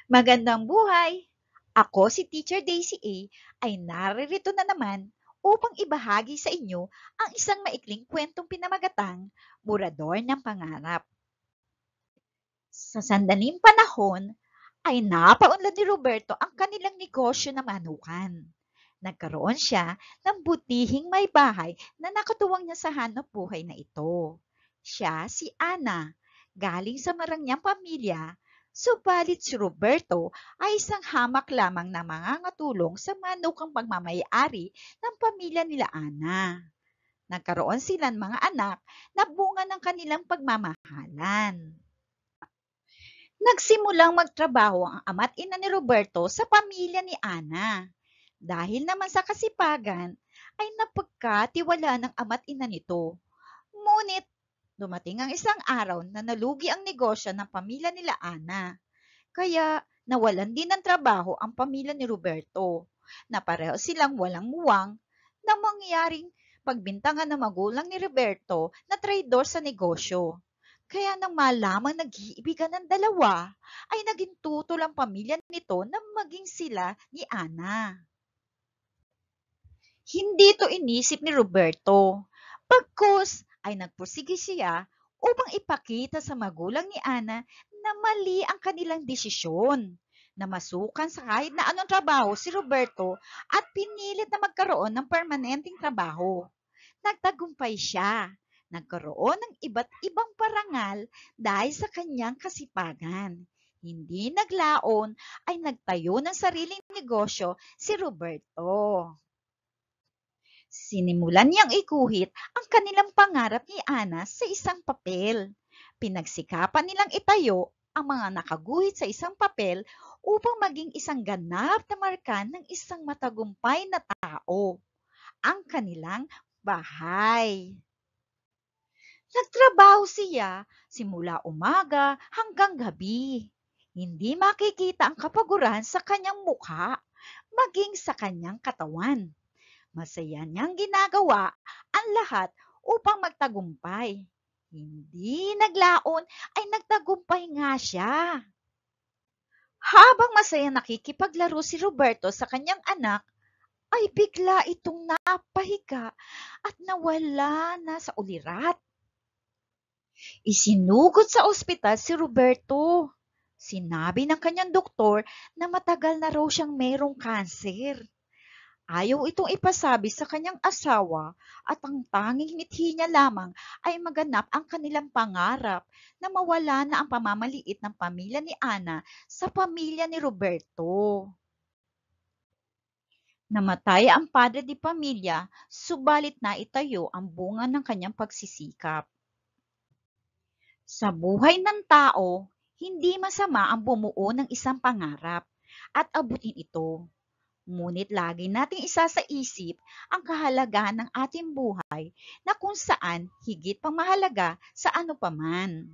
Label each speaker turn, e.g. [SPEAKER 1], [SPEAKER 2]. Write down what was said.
[SPEAKER 1] Magandang buhay! Ako si Teacher Daisy A ay naririto na naman upang ibahagi sa inyo ang isang maikling kwentong pinamagatang Burador ng Pangarap. Sa sandaling panahon ay napaunlad ni Roberto ang kanilang negosyo na manukan. Nagkaroon siya ng butihing may bahay na nakatuwang niya sa hanap buhay na ito. Siya si Ana, galing sa marangyang pamilya, subalit si Roberto ay isang hamak lamang na mangangatulong sa manukang pagmamayari ng pamilya nila Ana. Nagkaroon sila ng mga anak na bunga ng kanilang pagmamahalan. Nagsimulang magtrabaho ang ama't ina ni Roberto sa pamilya ni Ana. Dahil naman sa kasipagan, ay napagkatiwalaan ng ama't ina nito. Ngunit, dumating ang isang araw na nalugi ang negosyo ng pamilya nila Ana. Kaya, nawalan din ng trabaho ang pamilya ni Roberto, na pareho silang walang muwang na mangyaring pagbintangan ng magulang ni Roberto na traidor sa negosyo. Kaya nang malamang nag-iibigan ng dalawa, ay naging tutol ang pamilya nito na maging sila ni Ana. Hindi ito inisip ni Roberto. Pagkos ay nagpursige siya upang ipakita sa magulang ni Ana na mali ang kanilang desisyon. Na masukan sa kahit na anong trabaho si Roberto at pinilit na magkaroon ng permanenteng trabaho. Nagtagumpay siya. Nagkaroon ng iba't ibang parangal dahil sa kanyang kasipagan. Hindi naglaon ay nagtayo ng sariling negosyo si Roberto. Sinimulan niyang iguhit ang kanilang pangarap ni Ana sa isang papel. Pinagsikapan nilang itayo ang mga nakaguhit sa isang papel upang maging isang ganap na marka ng isang matagumpay na tao, ang kanilang bahay. Nagtrabaho siya simula umaga hanggang gabi. Hindi makikita ang kapaguran sa kanyang mukha, maging sa kanyang katawan. Masaya niyang ginagawa ang lahat upang magtagumpay. Hindi naglaon ay nagtagumpay nga siya. Habang masaya nakikipaglaro si Roberto sa kanyang anak, ay bigla itong napahiga at nawala na sa ulirat. Isinugod sa ospital si Roberto. Sinabi ng kanyang doktor na matagal na raw siyang mayroong kanser. Ayaw itong ipasabi sa kanyang asawa at ang tanging mithi niya lamang ay maganap ang kanilang pangarap na mawala na ang pamamaliit ng pamilya ni Ana sa pamilya ni Roberto. Namatay ang padre di pamilya, subalit naitayo ang bunga ng kanyang pagsisikap. Sa buhay ng tao, hindi masama ang bumuo ng isang pangarap at abutin ito. Ngunit lagi nating isasaisip ang kahalagahan ng ating buhay na kung saan higit pang mahalaga sa ano paman.